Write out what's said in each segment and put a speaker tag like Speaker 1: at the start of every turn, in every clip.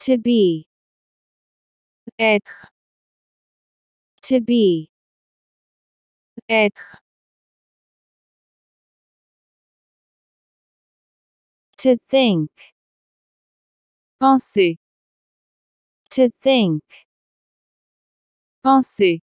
Speaker 1: To be.
Speaker 2: Être.
Speaker 1: To be.
Speaker 2: Être.
Speaker 1: To think.
Speaker 2: Penser.
Speaker 1: To think.
Speaker 2: Penser.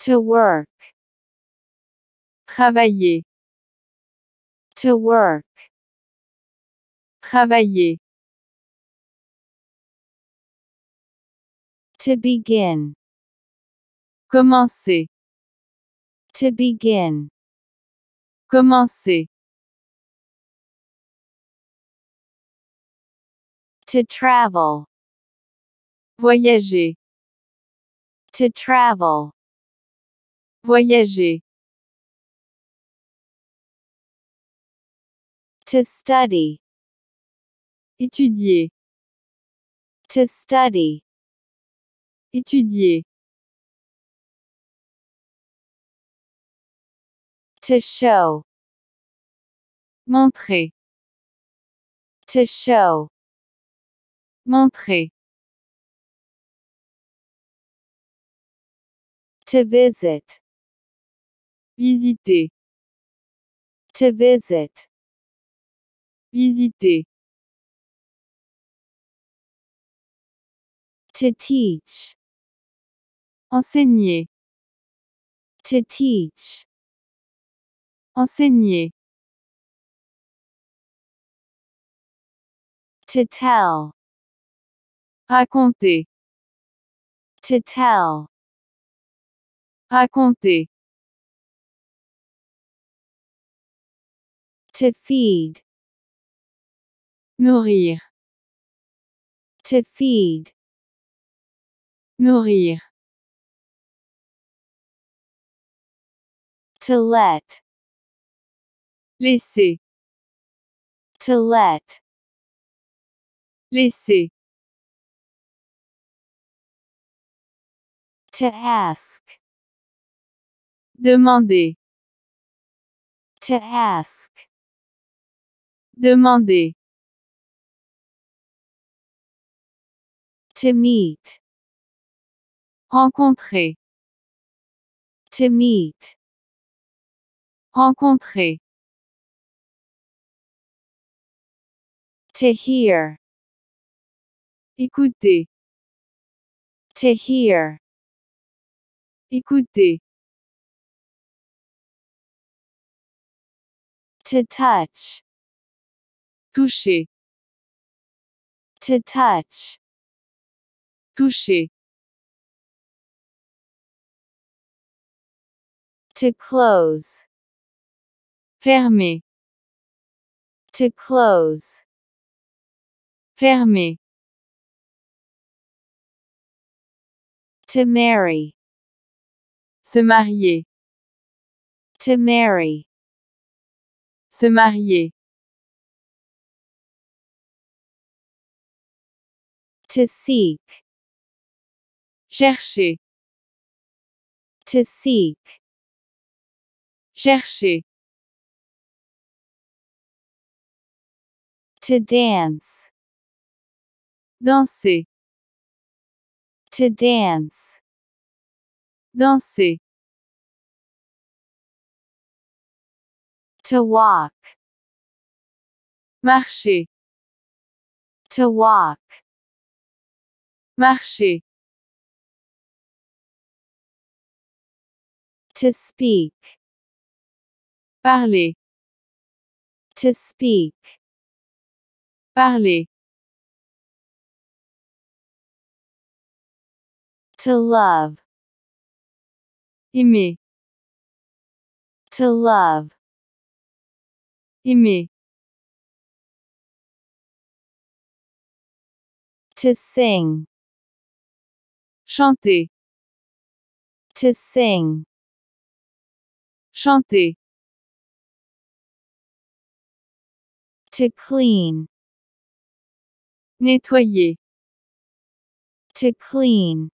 Speaker 1: To work.
Speaker 2: Travailler.
Speaker 1: To work.
Speaker 2: Travailler.
Speaker 1: To begin.
Speaker 2: Commencer.
Speaker 1: To begin.
Speaker 2: Commencer.
Speaker 1: To travel.
Speaker 2: Voyager.
Speaker 1: To travel.
Speaker 2: Voyager.
Speaker 1: To study.
Speaker 2: Étudier.
Speaker 1: To study.
Speaker 2: Étudier.
Speaker 1: To show.
Speaker 2: Montrer.
Speaker 1: To show.
Speaker 2: Montrer.
Speaker 1: To visit.
Speaker 2: Visiter.
Speaker 1: To visit.
Speaker 2: Visiter.
Speaker 1: To teach.
Speaker 2: Enseigner.
Speaker 1: To teach.
Speaker 2: Enseigner.
Speaker 1: To tell.
Speaker 2: Raconter.
Speaker 1: To tell.
Speaker 2: Raconter.
Speaker 1: To feed.
Speaker 2: Nourrir.
Speaker 1: To feed.
Speaker 2: Nourrir.
Speaker 1: To let.
Speaker 2: Laisser.
Speaker 1: To let.
Speaker 2: Laisser.
Speaker 1: To ask.
Speaker 2: Demander.
Speaker 1: To ask.
Speaker 2: Demander.
Speaker 1: To meet.
Speaker 2: Rencontrer.
Speaker 1: To meet.
Speaker 2: Rencontrer.
Speaker 1: To hear.
Speaker 2: Écouter.
Speaker 1: To hear.
Speaker 2: Écouter.
Speaker 1: To touch.
Speaker 2: Toucher.
Speaker 1: To touch.
Speaker 2: Toucher.
Speaker 1: To close.
Speaker 2: Fermer.
Speaker 1: To close.
Speaker 2: Fermer.
Speaker 1: To marry.
Speaker 2: Se marier.
Speaker 1: To marry.
Speaker 2: Se marier.
Speaker 1: To seek.
Speaker 2: Chercher.
Speaker 1: To seek.
Speaker 2: Chercher.
Speaker 1: To dance.
Speaker 2: Danser.
Speaker 1: To dance.
Speaker 2: Danser.
Speaker 1: To walk.
Speaker 2: Marcher.
Speaker 1: To walk.
Speaker 2: Marcher.
Speaker 1: To speak.
Speaker 2: Parler.
Speaker 1: To speak.
Speaker 2: Parler.
Speaker 1: To love.
Speaker 2: Aimer.
Speaker 1: To love.
Speaker 2: Aimer.
Speaker 1: To sing.
Speaker 2: Chanter.
Speaker 1: To sing.
Speaker 2: Chanter.
Speaker 1: To clean.
Speaker 2: Nettoyer.
Speaker 1: To clean.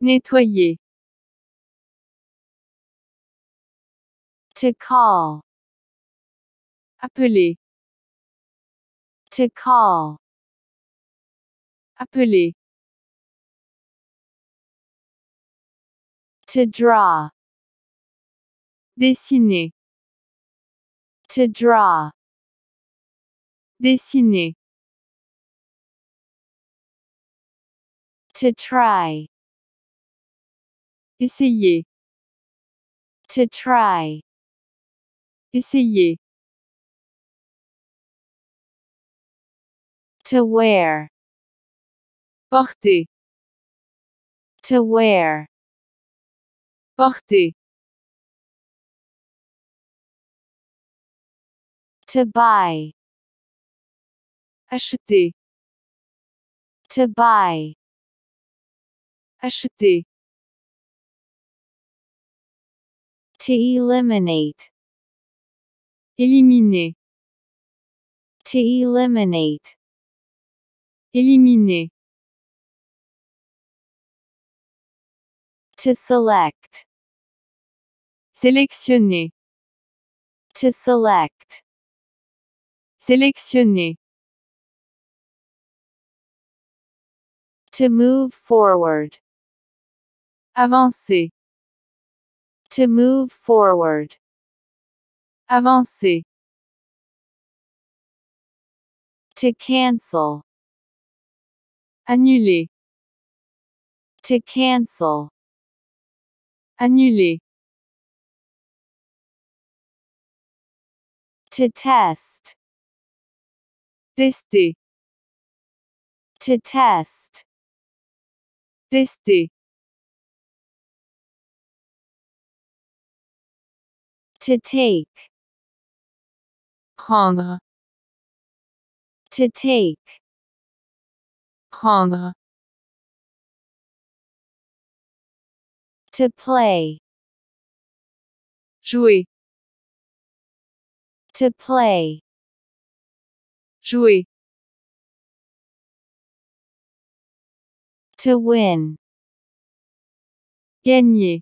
Speaker 2: Nettoyer.
Speaker 1: To call.
Speaker 2: Appeler.
Speaker 1: To call.
Speaker 2: Appeler.
Speaker 1: To draw.
Speaker 2: Dessiner.
Speaker 1: To draw.
Speaker 2: Dessiner.
Speaker 1: To try.
Speaker 2: Essayer.
Speaker 1: To try.
Speaker 2: Essayer.
Speaker 1: To wear.
Speaker 2: Porter.
Speaker 1: To wear.
Speaker 2: Porter.
Speaker 1: To buy.
Speaker 2: Acheter.
Speaker 1: To buy.
Speaker 2: Acheter.
Speaker 1: To eliminate.
Speaker 2: Éliminer.
Speaker 1: To eliminate.
Speaker 2: Éliminer.
Speaker 1: To select.
Speaker 2: Sélectionner.
Speaker 1: To select.
Speaker 2: Sélectionner.
Speaker 1: To move forward.
Speaker 2: Avancer.
Speaker 1: To move forward.
Speaker 2: Avancer.
Speaker 1: To cancel.
Speaker 2: Annuler.
Speaker 1: To cancel.
Speaker 2: Annuler.
Speaker 1: To test.
Speaker 2: Tester.
Speaker 1: To test.
Speaker 2: Tester.
Speaker 1: To take.
Speaker 2: Prendre.
Speaker 1: To take.
Speaker 2: Prendre.
Speaker 1: To play.
Speaker 2: Jouer.
Speaker 1: To play.
Speaker 2: Jouer.
Speaker 1: To win.
Speaker 2: Gagner.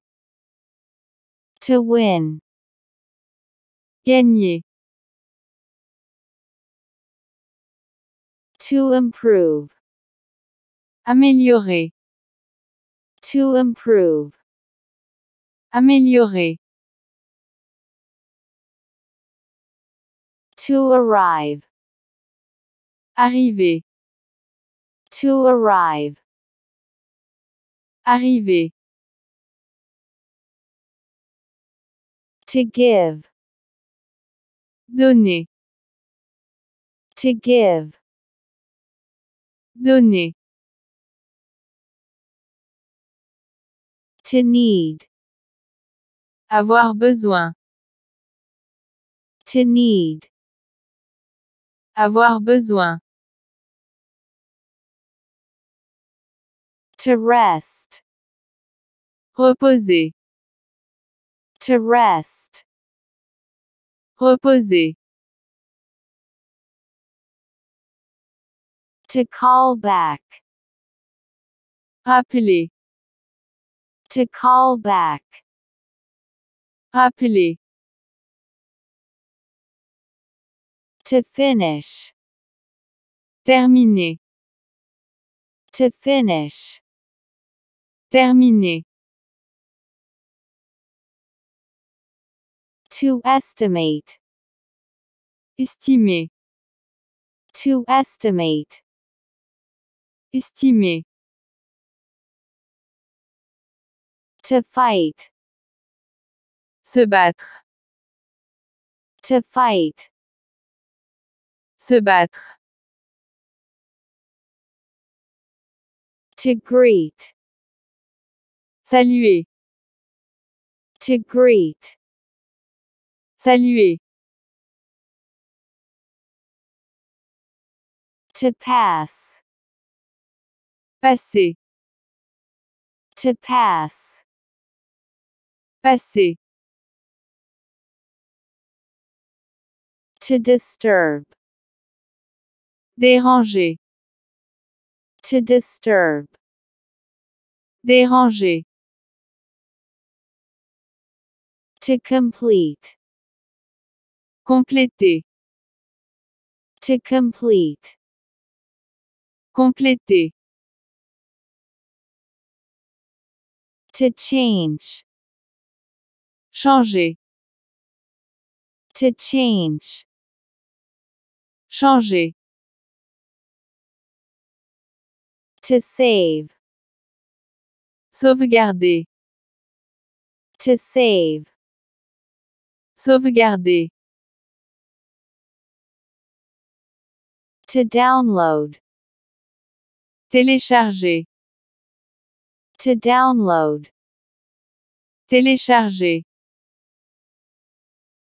Speaker 1: To win.
Speaker 2: Gagner.
Speaker 1: To improve.
Speaker 2: Améliorer.
Speaker 1: To improve.
Speaker 2: Améliorer.
Speaker 1: To arrive.
Speaker 2: Arriver.
Speaker 1: To arrive.
Speaker 2: Arriver.
Speaker 1: To give.
Speaker 2: Donner.
Speaker 1: To give.
Speaker 2: Donner.
Speaker 1: To need.
Speaker 2: Avoir besoin.
Speaker 1: To need.
Speaker 2: Avoir besoin.
Speaker 1: To rest.
Speaker 2: Reposer.
Speaker 1: To rest.
Speaker 2: Reposer.
Speaker 1: To call back.
Speaker 2: Rappeler.
Speaker 1: To call back.
Speaker 2: Rappeler.
Speaker 1: To finish.
Speaker 2: Terminer.
Speaker 1: To finish.
Speaker 2: Terminer.
Speaker 1: To estimate.
Speaker 2: Estimer.
Speaker 1: To estimate.
Speaker 2: Estimer.
Speaker 1: To fight.
Speaker 2: Se battre.
Speaker 1: To fight.
Speaker 2: Se battre.
Speaker 1: To greet.
Speaker 2: Saluer.
Speaker 1: To greet.
Speaker 2: Saluer.
Speaker 1: To pass.
Speaker 2: Passer.
Speaker 1: To pass.
Speaker 2: Passer.
Speaker 1: To disturb.
Speaker 2: Déranger.
Speaker 1: To disturb.
Speaker 2: Déranger.
Speaker 1: To complete.
Speaker 2: Compléter.
Speaker 1: To complete.
Speaker 2: Compléter.
Speaker 1: To change.
Speaker 2: Changer.
Speaker 1: To change.
Speaker 2: Changer.
Speaker 1: To save.
Speaker 2: Sauvegarder.
Speaker 1: To save.
Speaker 2: Sauvegarder.
Speaker 1: To download.
Speaker 2: Télécharger.
Speaker 1: To download.
Speaker 2: Télécharger.